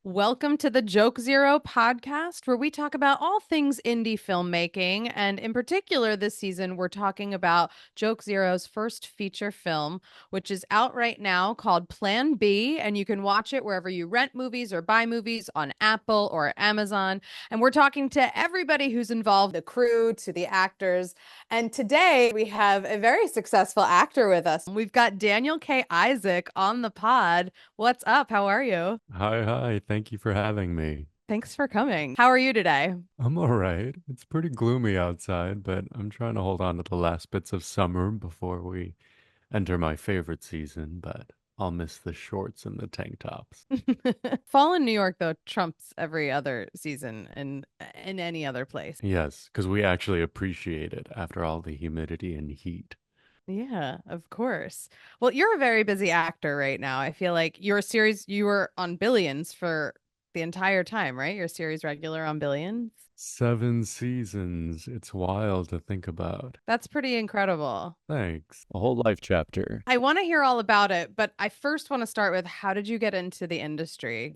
Welcome to the Joke Zero podcast, where we talk about all things indie filmmaking. And in particular, this season, we're talking about Joke Zero's first feature film, which is out right now called Plan B. And you can watch it wherever you rent movies or buy movies on Apple or Amazon. And we're talking to everybody who's involved, the crew to the actors. And today we have a very successful actor with us. We've got Daniel K. Isaac on the pod. What's up? How are you? Hi, hi. Thank you for having me. Thanks for coming. How are you today? I'm all right. It's pretty gloomy outside, but I'm trying to hold on to the last bits of summer before we enter my favorite season, but I'll miss the shorts and the tank tops. Fall in New York, though, trumps every other season in any other place. Yes, because we actually appreciate it after all the humidity and heat. Yeah, of course. Well, you're a very busy actor right now. I feel like your series, you were on Billions for the entire time, right? Your series regular on Billions. 7 seasons. It's wild to think about. That's pretty incredible. Thanks. A whole life chapter. I want to hear all about it, but I first want to start with how did you get into the industry?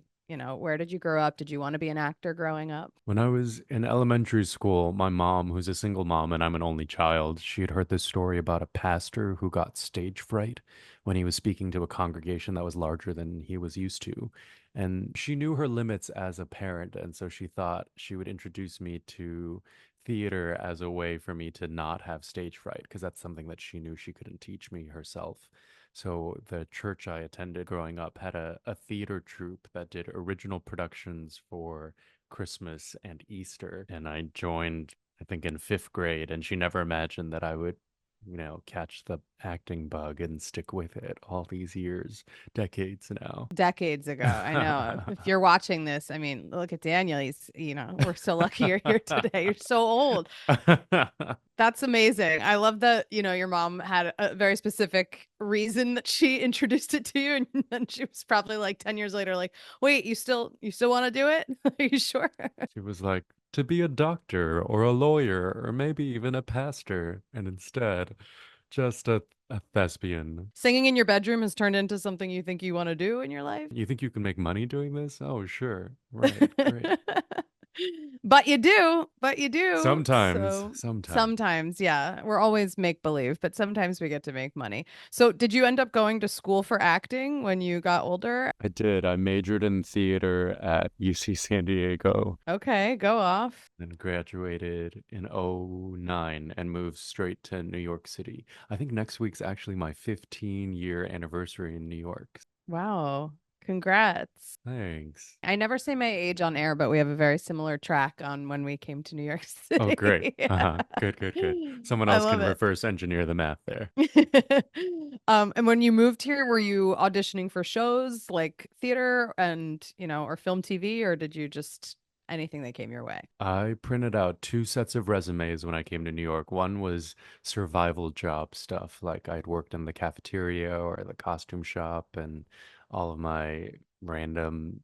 Where did you grow up? Did you want to be an actor growing up? When I was in elementary school, my mom, who's a single mom and I'm an only child, she had heard this story about a pastor who got stage fright when he was speaking to a congregation that was larger than he was used to. And she knew her limits as a parent, and so she thought she would introduce me to theater as a way for me to not have stage fright, because that's something that she knew she couldn't teach me herself. So the church I attended growing up had a theater troupe that did original productions for Christmas and Easter. And I joined, I think, in fifth grade, and she never imagined that I would, catch the acting bug and stick with it all these years, decades now. Decades ago. I know. If you're watching this, I mean, look at Daniel. We're so lucky you're here today. You're so old. That's amazing. I love that, your mom had a very specific reason that she introduced it to you. And then she was probably like 10 years later, like, wait, you still want to do it? Are you sure? She was like, to be a doctor or a lawyer or maybe even a pastor, and instead, just a thespian. Singing in your bedroom has turned into something you think you want to do in your life? You think you can make money doing this? Oh, sure. Right. Great. But you do. Sometimes, So sometimes. sometimes, yeah, we're always make believe, but sometimes we get to make money. So did you end up going to school for acting when you got older? I did. I majored in theater at UC San Diego, Okay, go off. then graduated in '09 and moved straight to New York City. I think next week's actually my 15-year anniversary in New York. Wow. Congrats. Thanks. I never say my age on air, but we have a very similar track on when we came to New York Oh, great. City. Uh-huh. Good, good, good. Someone I else love can it. reverse engineer the math there. And when you moved here, were you auditioning for shows like theater and, or film TV, or did you just anything that came your way? I printed out two sets of resumes when I came to New York. One was survival job stuff, like I'd worked in the cafeteria or the costume shop and all of my random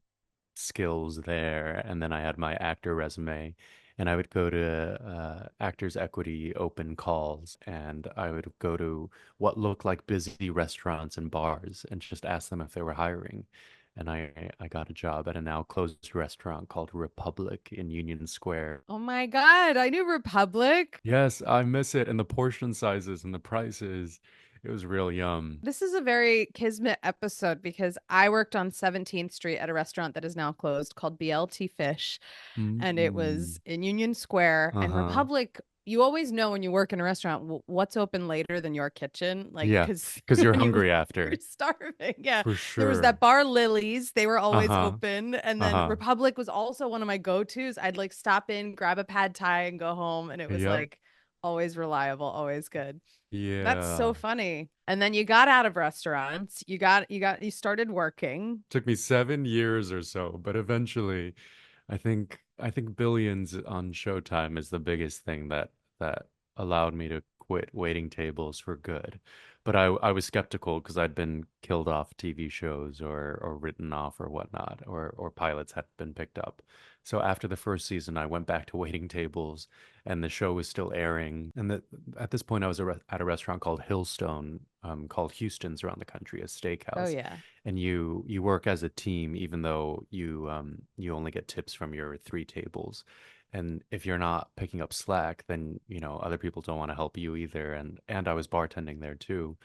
skills there. And then I had my actor resume, and I would go to Actors Equity open calls, and I would go to what looked like busy restaurants and bars and just ask them if they were hiring. And I got a job at a now closed restaurant called Republic in Union Square. Oh my God, I knew Republic. Yes, I miss it. And the portion sizes and the prices, it was real yum. This is a very Kismet episode because I worked on 17th Street at a restaurant that is now closed called BLT Fish, and it Mm. was in Union Square. And Uh-huh. Republic, you always know when you work in a restaurant what's open later than your kitchen, like Yeah, because because you're you hungry you're after, starving. Yeah, for there was that sure. bar Lily's; they were always Uh-huh. open, and then Uh-huh. Republic was also one of my go-tos. I'd like stop in, grab a pad thai, and go home, and it was Yep. like always reliable, always good. That's so Yeah. funny. And then you got out of restaurants. You started working. Took me 7 years or so, but eventually I think Billions on Showtime is the biggest thing that allowed me to quit waiting tables for good. But I was skeptical because I'd been killed off TV shows or written off or whatnot, or pilots had been picked up. So after the first season, I went back to waiting tables, and the show was still airing. And at this point, I was at a restaurant called Hillstone, called Houston's around the country, a Oh, steakhouse. yeah. And you work as a team, even though you only get tips from your three tables. And if you're not picking up slack, then other people don't want to help you either. And I was bartending there too.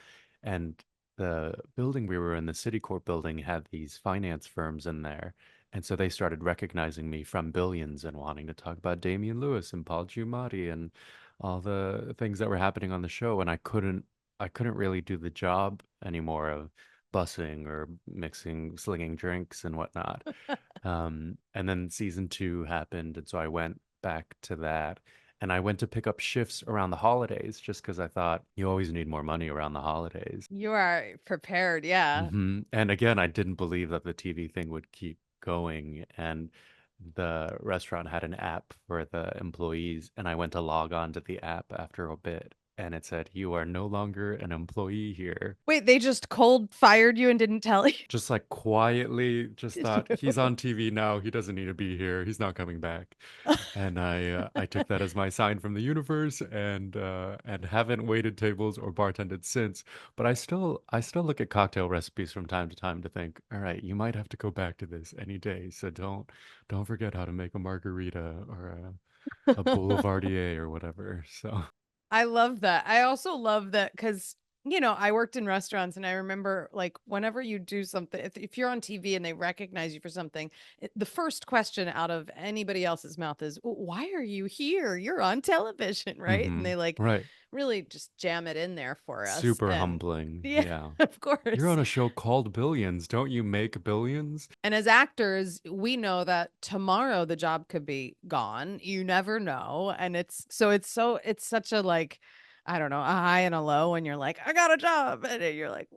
And the building we were in, the Citicorp building, had these finance firms in there. And so they started recognizing me from Billions and wanting to talk about Damian Lewis and Paul Giamatti and all the things that were happening on the show. And I couldn't really do the job anymore of bussing or mixing, slinging drinks and whatnot. And then season two happened, and so I went back to that. And I went to pick up shifts around the holidays just because I thought you always need more money around the holidays. You are prepared. Yeah. And again, I didn't believe that the TV thing would keep going. And the restaurant had an app for the employees, and I went to log on to the app after a bit, and it said, "You are no longer an employee here." Wait, they just cold fired you and didn't tell you? Just like quietly, just Did thought, he's you? on TV now. He doesn't need to be here. He's not coming back. And I took that as my sign from the universe, and haven't waited tables or bartended since. But I still look at cocktail recipes from time to time to think, all right, you might have to go back to this any day. So don't forget how to make a margarita or a boulevardier or whatever. So I love that. I also love that because, I worked in restaurants and I remember like whenever you do something, if you're on TV and they recognize you for something, the first question out of anybody else's mouth is, Why are you here? You're on television, right?" And they like right. really just jam it in there for us. Super And humbling. yeah, Yeah. of You're course. on a show called Billions. Don't you make billions? And as actors, we know that tomorrow the job could be gone. You never know. And it's such a like, I don't know, a high and a low when you're like, I got a job. And then you're like,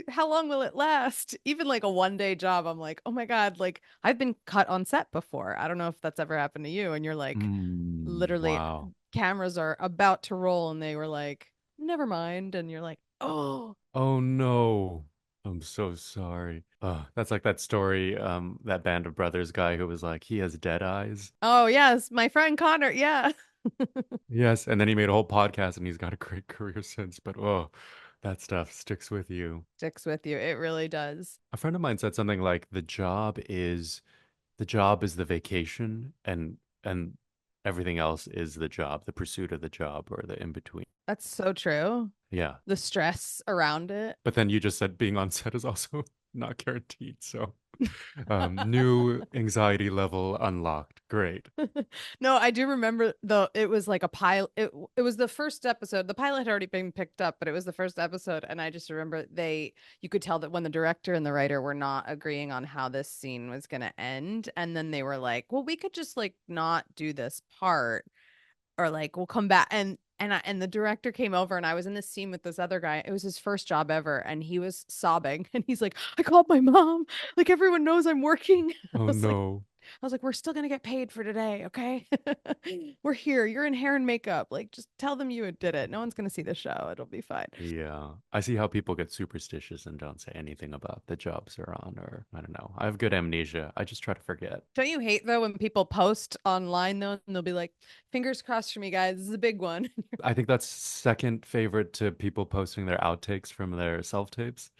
how long will it last? Even like a 1 day job, I'm like, oh my God, like I've been cut on set before. I don't know if that's ever happened to you. And you're like, literally, Wow. cameras are about to roll and they were like, never mind. And you're like, oh, Oh no. I'm so sorry. That's like that story, that Band of Brothers guy who was like, he has dead eyes. oh, yes, my friend Connor. Yeah. Yes, and then he made a whole podcast and he's got a great career since, but that stuff sticks with you. Sticks with you. It really does. A friend of mine said something like the job is the vacation, and everything else is the job, the pursuit of the job or the in between. That's so true. Yeah. The stress around it. But then you just said being on set is also not guaranteed. So, new anxiety level unlocked. Great. No, I do remember though it was like a pilot. It was the first episode. The pilot had already been picked up, but it was the first episode, and I just remember you could tell that when the director and the writer were not agreeing on how this scene was going to end, and then they were like, "Well, we could just like not do this part." Or like we'll come back and the director came over and I was in this scene with this other guy. It was his first job ever and he was sobbing and he's like, I called my mom. Like everyone knows I'm working. Oh no. I was like, we're still gonna get paid for today, okay? We're here. You're in hair and makeup. Like just tell them you did it. No one's gonna see the show. It'll be fine. Yeah. I see how people get superstitious and don't say anything about the jobs they're on, or I don't know. I have good amnesia. I just try to forget. Don't you hate though when people post online though and they'll be like, fingers crossed for me, guys. This is a big one. I think that's second favorite to people posting their outtakes from their self tapes.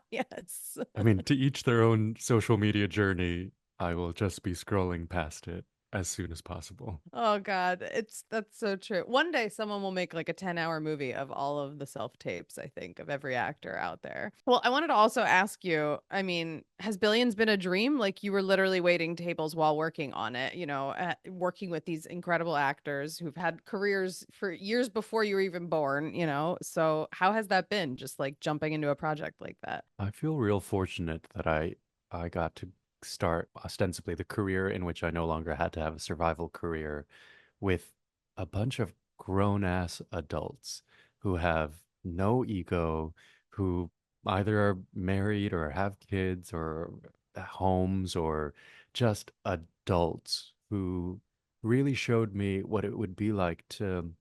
Yes. I mean, to each their own social media journey. I will just be scrolling past it as soon as possible. Oh God, that's so true. One day someone will make like a 10-hour movie of all of the self-tapes, I think, of every actor out there. Well, I wanted to also ask you, I mean, has Billions been a dream? Like you were literally waiting tables while working on it, working with these incredible actors who've had careers for years before you were even born. So how has that been just like jumping into a project like that? I feel real fortunate that I got to start ostensibly the career in which I no longer had to have a survival career with a bunch of grown ass adults who have no ego, who either are married or have kids or homes, or just adults who really showed me what it would be like to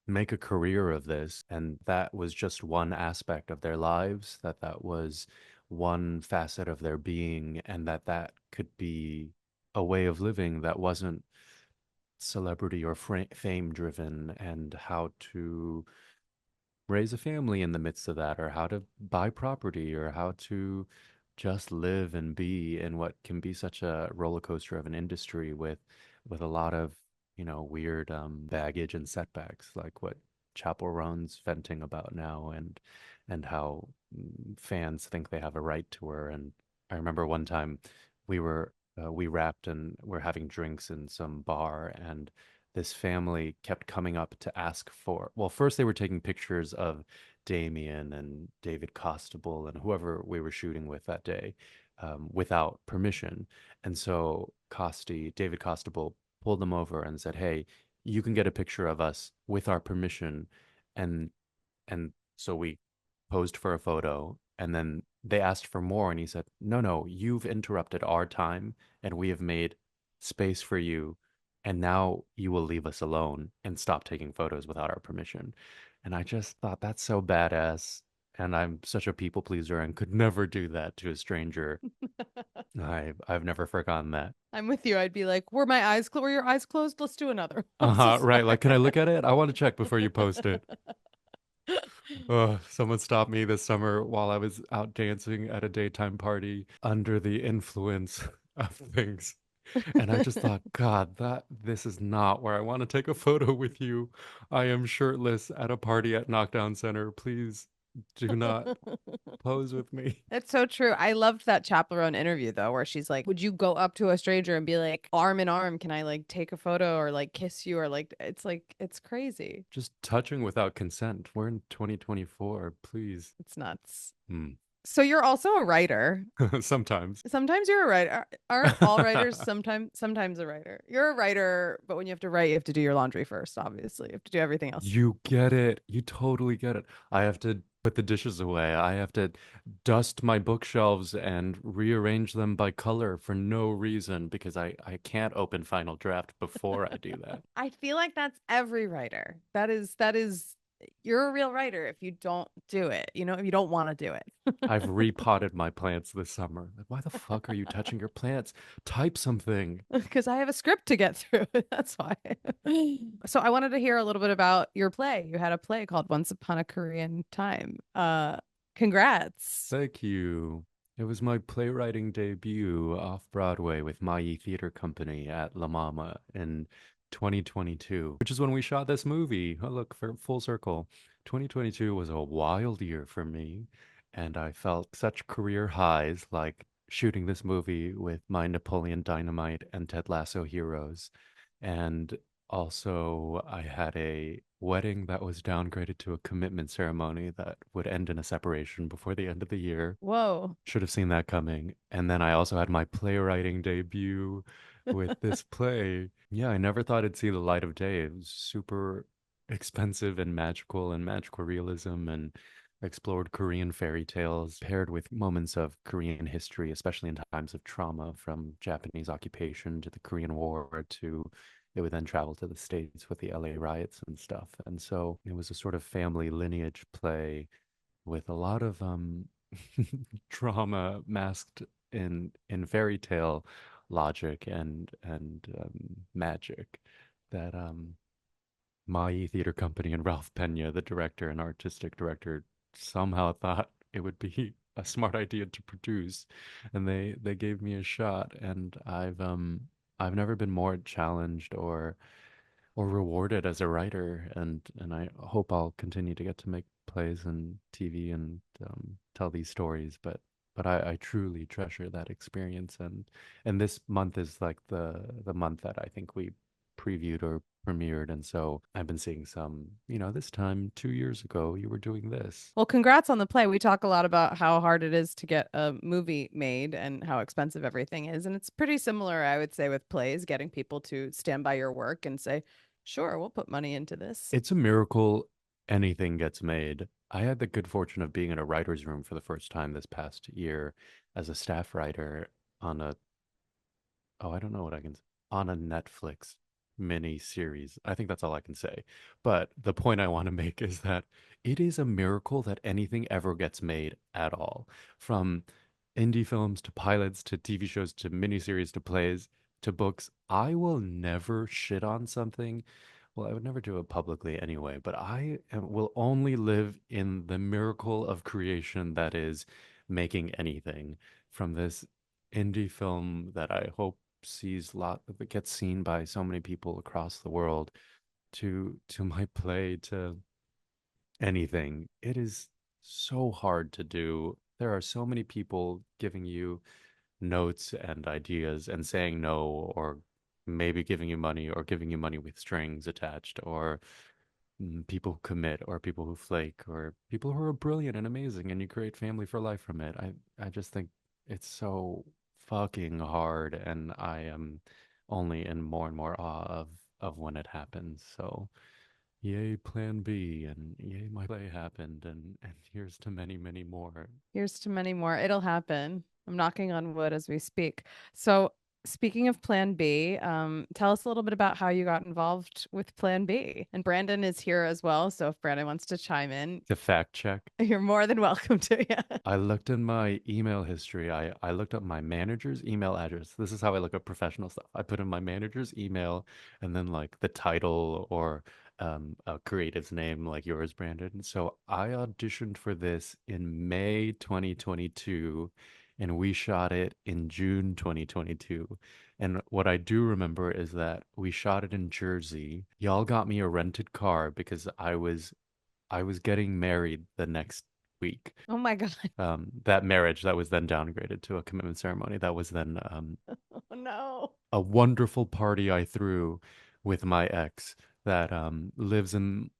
make a career of this. And that was just one aspect of their lives, that was one facet of their being, and that could be a way of living that wasn't celebrity or fame driven, and how to raise a family in the midst of that, or how to buy property, or how to just live and be in what can be such a roller coaster of an industry with a lot of, weird baggage and setbacks, like what Chapel Roan's venting about now, and how fans think they have a right to her. And I remember one time we wrapped and we're having drinks in some bar, and this family kept coming up to ask for, well, first they were taking pictures of Damien and David Costable and whoever we were shooting with that day, without permission. And so David Costable pulled them over and said, "Hey, you can get a picture of us with our permission." And so we posed for a photo, and then they asked for more, and he said, "No, no, you've interrupted our time, and we have made space for you, and now you will leave us alone and stop taking photos without our permission." And I just thought that's so badass. And I'm such a people pleaser and could never do that to a stranger. I've never forgotten that. I'm with you. I'd be like, were your eyes closed? Let's do another. This is Right. Like, can I look fine. at it? I want to check before you post it. Someone stopped me this summer while I was out dancing at a daytime party under the influence of things. And I just thought, God, this is not where I want to take a photo with you. I am shirtless at a party at Knockdown Center. Please do not pose with me. It's so true. I loved that chaperone interview though, where she's like, "Would you go up to a stranger and be like, arm in arm, can I like take a photo or like kiss you or like it's crazy. Just touching without consent. We're in 2024. Please. It's nuts. Hmm. So you're also a writer. Sometimes. Sometimes you're a writer. Aren't all writers sometimes a writer? You're a writer, but when you have to write, you have to do your laundry first, obviously. You have to do everything else. You get it. You totally get it. I have to put the dishes away. I have to dust my bookshelves and rearrange them by color for no reason because I can't open Final Draft before I do that. I feel like that's every writer. That is you're a real writer if you don't do it. You know, if you don't want to do it. I've repotted my plants this summer. Like, why the fuck are you touching your plants? Type something. Because I have a script to get through. That's why. So I wanted to hear a little bit about your play. You had a play called Once Upon a Korean Time. Congrats. Thank you. It was my playwriting debut off Broadway with Mayi Theater Company at La Mama in 2022, which is when we shot this movie. Oh, look, for full circle. 2022 was a wild year for me, and I felt such career highs like shooting this movie with my Napoleon Dynamite and Ted Lasso heroes. And also, I had a wedding that was downgraded to a commitment ceremony that would end in a separation before the end of the year. Whoa. Should have seen that coming. And then I also had my playwriting debut with this play. Yeah, I never thought it'd see the light of day. It was super expensive and magical realism, and explored Korean fairy tales paired with moments of Korean history, especially in times of trauma, from Japanese occupation to the Korean War to it would then travel to the States with the LA riots and stuff. And so it was a sort of family lineage play with a lot of drama masked in fairy tale logic and magic that Mayi Theater Company and Ralph Pena, the director and artistic director, somehow thought it would be a smart idea to produce, and they gave me a shot, and I've never been more challenged or rewarded as a writer, and I hope I'll continue to get to make plays and TV and tell these stories. But I truly treasure that experience, and this month is like the month that I think we previewed or premiered, and so I've been seeing some. This time 2 years ago, you were doing this. Well, congrats on the play. We talk a lot about how hard it is to get a movie made and how expensive everything is. And it's pretty similar, I would say, with plays, getting people to stand by your work and say, sure, we'll put money into this. It's a miracle anything gets made. I had the good fortune of being in a writer's room for the first time this past year as a staff writer on a, oh, I don't know what I can, on a Netflix mini series. I think that's all I can say. But the point I want to make is that it is a miracle that anything ever gets made at all. From indie films to pilots to TV shows to miniseries to plays to books, I will never shit on something. Well, I would never do it publicly anyway, but will only live in the miracle of creation that is making anything from this indie film that I hope sees lot that gets seen by so many people across the world to my play to anything. It is so hard to do. There are so many people giving you notes and ideas and saying no, or maybe giving you money, or giving you money with strings attached, or people who commit, or people who flake, or people who are brilliant and amazing and you create family for life from it. I just think it's so fucking hard, and I am only in more and more awe of when it happens. So yay, plan B, and yay, my play happened, and here's to many, many more. Here's to many more. It'll happen. I'm knocking on wood as we speak. So, speaking of Plan B, tell us a little bit about how you got involved with Plan B. And Brandon is here as well. So, if Brandon wants to chime in, To fact check, you're more than welcome to. Yeah. I looked in my email history. I looked up my manager's email address. This is how I look up professional stuff. I put in my manager's email and then like the title or a creative's name like yours, Brandon. So I auditioned for this in May 2022 and we shot it in June 2022. And what I do remember is that we shot it in Jersey. Y'all got me a rented car because I was getting married the next week. Oh my God. That marriage that was then downgraded to a commitment ceremony. That was then Oh no. a wonderful party I threw with my ex that lives in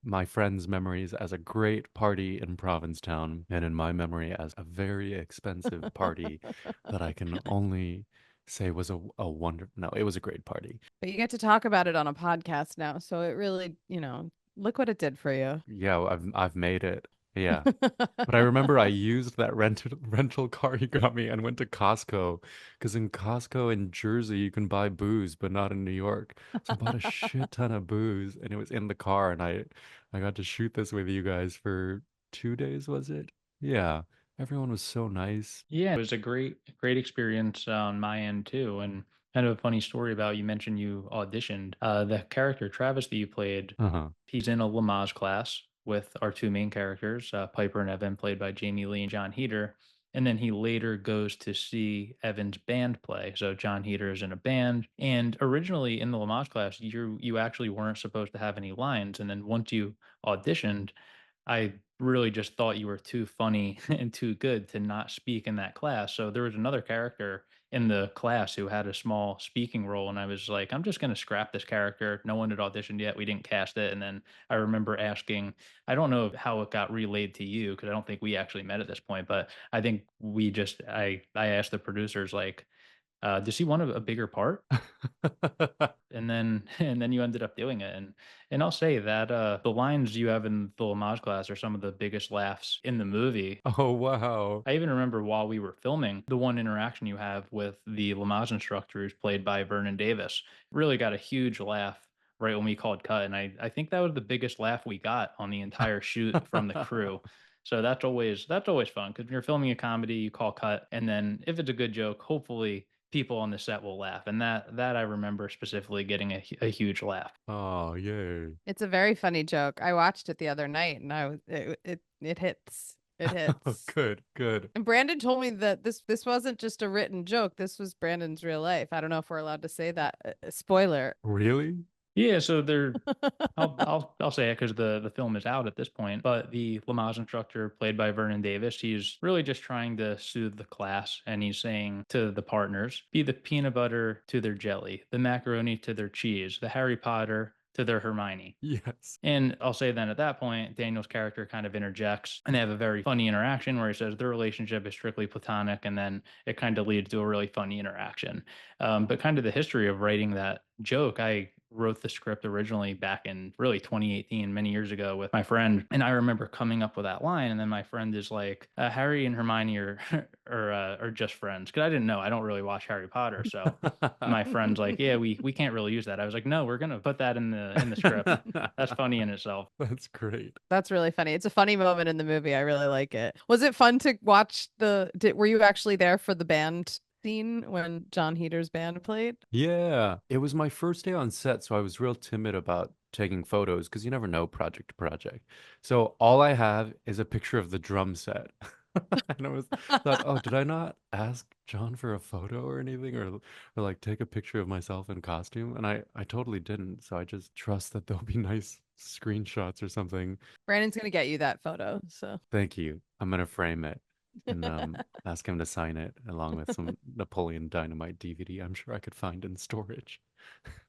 my friend's memories as a great party in Provincetown, and in my memory as a very expensive party that I can only say was a wonder. No, it was a great party. But you get to talk about it on a podcast now. So, it really, look what it did for you. Yeah, I've made it. Yeah. But I remember I used that rental car you got me and went to Costco because in Costco in Jersey you can buy booze, but not in New York. So I bought a shit ton of booze and it was in the car, and I got to shoot this with you guys for 2 days, was it? Yeah. Everyone was so nice. Yeah, it was a great experience on my end too. And kind of a funny story about you mentioned you auditioned. The character Travis that you played, Uh-huh. he's in a Lamaze class with our two main characters, Piper and Evan, played by Jamie Lee and John Heater. And then he later goes to see Evan's band play. So John Heater is in a band. And originally in the Lamaze class, you actually weren't supposed to have any lines. And then once you auditioned, I really just thought you were too funny and too good to not speak in that class. So there was another character in the class who had a small speaking role, and I was like, I'm just going to scrap this character. No one had auditioned yet. We didn't cast it. And then I remember asking, I don't know how it got relayed to you because I don't think we actually met at this point, but I think I asked the producers like, does he want a bigger part? And then and then you ended up doing it, and I'll say that, the lines you have in the Lamaze class are some of the biggest laughs in the movie. Oh, wow. I even remember while we were filming, the one interaction you have with the Lamaze instructor who's played by Vernon Davis really got a huge laugh right when we called cut, and I think that was the biggest laugh we got on the entire shoot from the crew. So that's always fun because when you're filming a comedy, you call cut, and then if it's a good joke, hopefully people on the set will laugh, and that I remember specifically getting a huge laugh. Oh, yay. It's a very funny joke. I watched it the other night and it hits. It Oh, hits. good, good. And Brandon told me that this wasn't just a written joke. This was Brandon's real life. I don't know if we're allowed to say that. Spoiler. Really? Yeah, so there I'll say it because the film is out at this point. But the Lamaze instructor, played by Vernon Davis, he's really just trying to soothe the class, and he's saying to the partners, "Be the peanut butter to their jelly, the macaroni to their cheese, the Harry Potter to their Hermione." Yes. And I'll say then at that point, Daniel's character kind of interjects and they have a very funny interaction where he says their relationship is strictly platonic. And then it kind of leads to a really funny interaction. But kind of the history of writing that joke, I wrote the script originally back in really 2018, many years ago with my friend. And I remember coming up with that line. And then my friend is like, Harry and Hermione are just friends. Cause I didn't know, I don't really watch Harry Potter. So my friend's like, yeah, we can't really use that. I was like, no, we're gonna put that in the script. That's funny in itself. That's great. That's really funny. It's a funny moment in the movie. I really like it. Was it fun to watch were you actually there for the band scene when John Heater's band played? Yeah, it was my first day on set, so I was real timid about taking photos because you never know project to project. So all I have is a picture of the drum set. And I was thought, oh, did I not ask John for a photo or anything or like take a picture of myself in costume? And I totally didn't. So I just trust that there'll be nice screenshots or something. Brandon's gonna get you that photo. So Thank you. I'm gonna frame it and ask him to sign it along with some Napoleon Dynamite DVD I'm sure I could find in storage.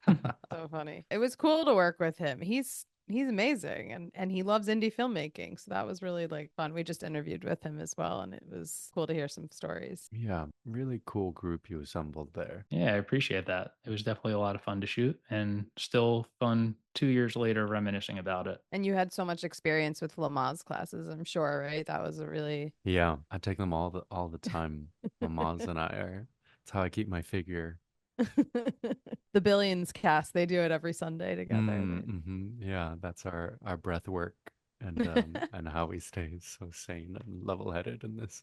so funny. It was cool to work with him. He's amazing and he loves indie filmmaking. So that was really like fun. We just interviewed with him as well and it was cool to hear some stories. Yeah, really cool group you assembled there. Yeah, I appreciate that. It was definitely a lot of fun to shoot and still fun 2 years later reminiscing about it. And you had so much experience with Lamaze classes, I'm sure, right? That was a really Yeah, I take them all the time. Mamaz and I are. It's how I keep my figure. the Billions cast. They do it every Sunday together. Yeah, that's our breath work and how we stay so sane and level-headed in this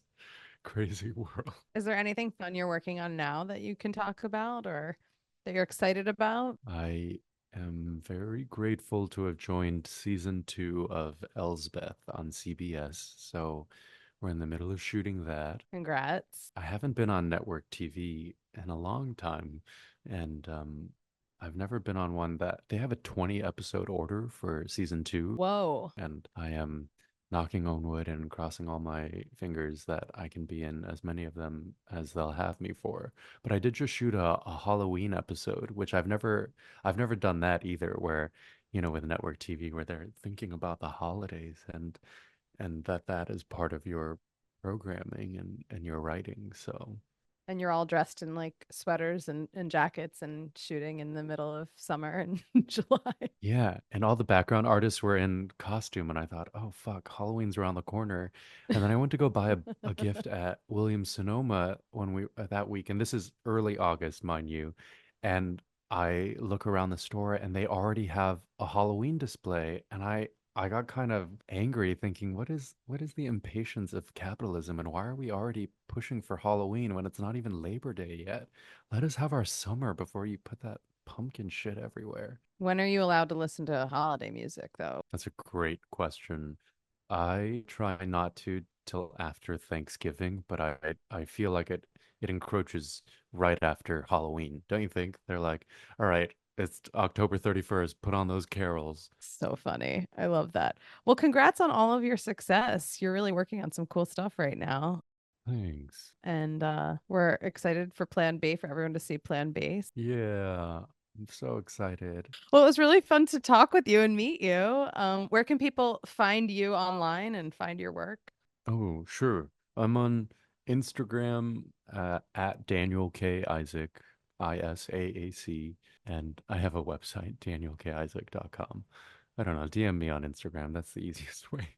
crazy world. Is there anything fun you're working on now that you can talk about or that you're excited about? I am very grateful to have joined season 2 of Elsbeth on CBS. So we're in the middle of shooting that. Congrats. I haven't been on network TV in a long time, and I've never been on one that they have a 20 episode order for season 2, Whoa. and I am knocking on wood and crossing all my fingers that I can be in as many of them as they'll have me for. But I did just shoot a Halloween episode, which I've never done that either, where with network TV where they're thinking about the holidays and that is part of your programming and your writing. So And you're all dressed in like sweaters and jackets and shooting in the middle of summer in July. yeah, and all the background artists were in costume, and I thought, oh fuck, Halloween's around the corner. And then I went to go buy a gift at Williams Sonoma when we that week, and this is early August, mind you. And I look around the store, and they already have a Halloween display, and I got kind of angry, thinking, what is the impatience of capitalism, and why are we already pushing for Halloween when it's not even Labor Day yet? Let us have our summer before you put that pumpkin shit everywhere. When are you allowed to listen to holiday music though? That's a great question. I try not to till after Thanksgiving, but I feel like it encroaches right after Halloween. Don't you think? They're like, all right, it's October 31st, put on those carols. So funny. I love that. Well, congrats on all of your success. You're really working on some cool stuff right now. Thanks. And we're excited for Plan B, for everyone to see Plan B. Yeah, I'm so excited. Well, it was really fun to talk with you and meet you. Where can people find you online and find your work? Oh, sure. I'm on Instagram at Daniel K. Isaac, ISAAC, and I have a website, danielkisaac.com. I don't know, DM me on Instagram. That's the easiest way.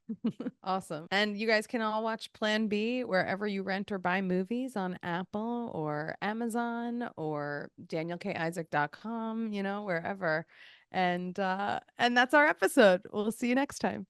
Awesome. And you guys can all watch Plan B wherever you rent or buy movies on Apple or Amazon or danielkisaac.com, wherever. And that's our episode. We'll see you next time.